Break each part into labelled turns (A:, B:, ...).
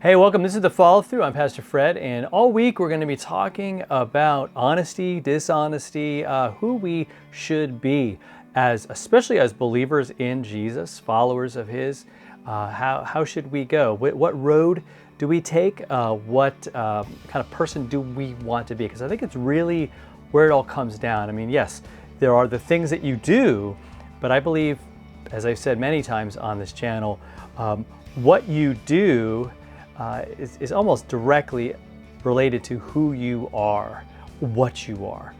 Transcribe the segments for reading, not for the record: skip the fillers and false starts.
A: Hey, welcome. This is the Follow Through. I'm Pastor Fred, and all week we're going to be talking about honesty, dishonesty, who we should be, especially as believers in Jesus, followers of His. How should we go? What road do we take? What kind of person do we want to be? Because I think it's really where it all comes down. I mean, yes, there are the things that you do, but I believe, as I've said many times on this channel, what you do is almost directly related to who you are, what you are,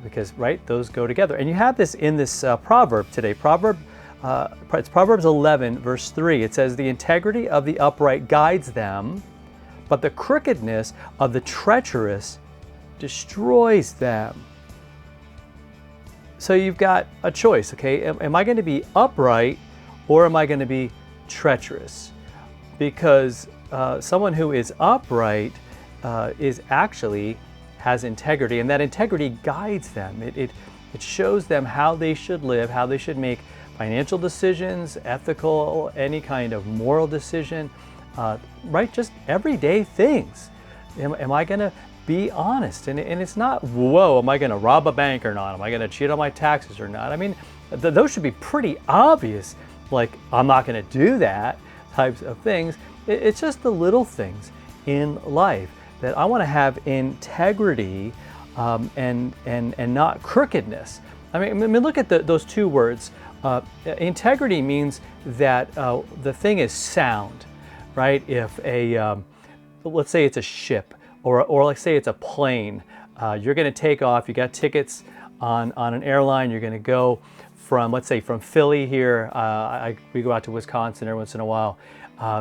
A: because right, those go together. And you have this in this proverb today. It's Proverbs 11, verse 3. It says, "The integrity of the upright guides them, but the crookedness of the treacherous destroys them." So you've got a choice, okay? Am I going to be upright or am I going to be treacherous? Because someone who is upright has integrity, and that integrity guides them. It shows them how they should live, how they should make financial decisions, ethical, any kind of moral decision, right? Just everyday things. Am I going to be honest? And it's not, whoa, am I going to rob a bank or not? Am I going to cheat on my taxes or not? I mean, those should be pretty obvious. Like, I'm not going to do that types of things. It's just the little things in life that I want to have integrity and not crookedness. I mean, look at those two words. Integrity means that the thing is sound, right? If let's say it's a ship, or let's say it's a plane, you're going to take off. You got tickets on an airline. You're going to go from, let's say, from Philly here. We go out to Wisconsin every once in a while.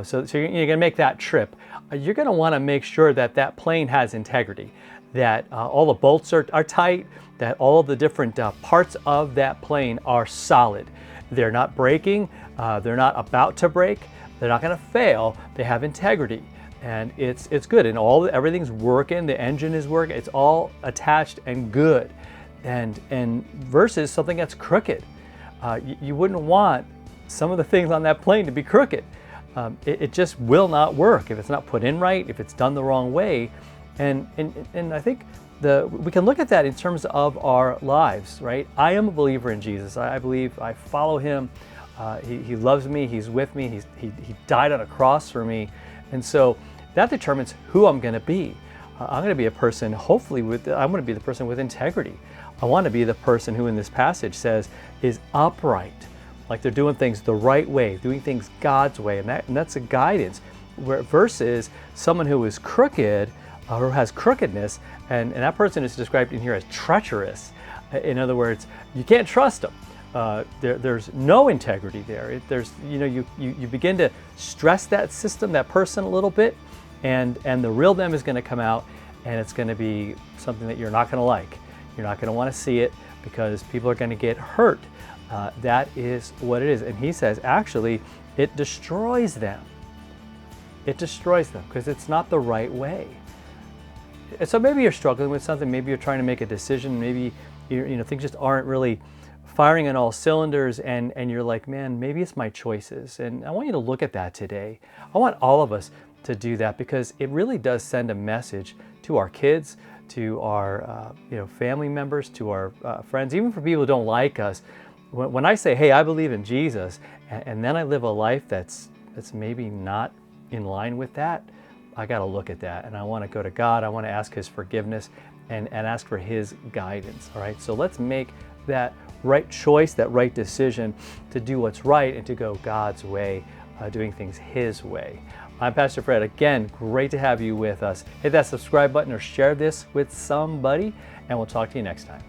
A: So you're going to make that trip. You're going to want to make sure that that plane has integrity, that all the bolts are tight, that all of the different parts of that plane are solid. They're not breaking. They're not about to break. They're not going to fail. They have integrity, and it's good. And everything's working. The engine is working. It's all attached and good. And versus something that's crooked. You wouldn't want some of the things on that plane to be crooked. It just will not work if it's not put in right, if it's done the wrong way. And I think we can look at that in terms of our lives, right? I am a believer in Jesus. I believe I follow Him. He loves me. He's with me. He died on a cross for me. And so that determines who I'm going to be. I'm going to be a person, hopefully, I'm going to be the person with integrity. I want to be the person who in this passage says is upright. Like they're doing things the right way, doing things God's way, and that's a guidance. Versus someone who is crooked, or has crookedness, and that person is described in here as treacherous. In other words, you can't trust them. There's no integrity there. You begin to stress that system, that person a little bit, and the real them is going to come out, and it's going to be something that you're not going to like. You're not going to want to see it because people are going to get hurt. That is what it is. And he says, actually, it destroys them. It destroys them because it's not the right way. And so maybe you're struggling with something. Maybe you're trying to make a decision. Maybe things just aren't really firing on all cylinders, and you're like, man, maybe it's my choices. And I want you to look at that today. I want all of us to do that because it really does send a message to our kids, to our family members, to our friends, even for people who don't like us. When I say, hey, I believe in Jesus, and then I live a life that's maybe not in line with that, I got to look at that, and I want to go to God. I want to ask His forgiveness and ask for His guidance. All right, so let's make that right choice, that right decision to do what's right and to go God's way, doing things His way. I'm Pastor Fred. Again, great to have you with us. Hit that subscribe button or share this with somebody, and we'll talk to you next time.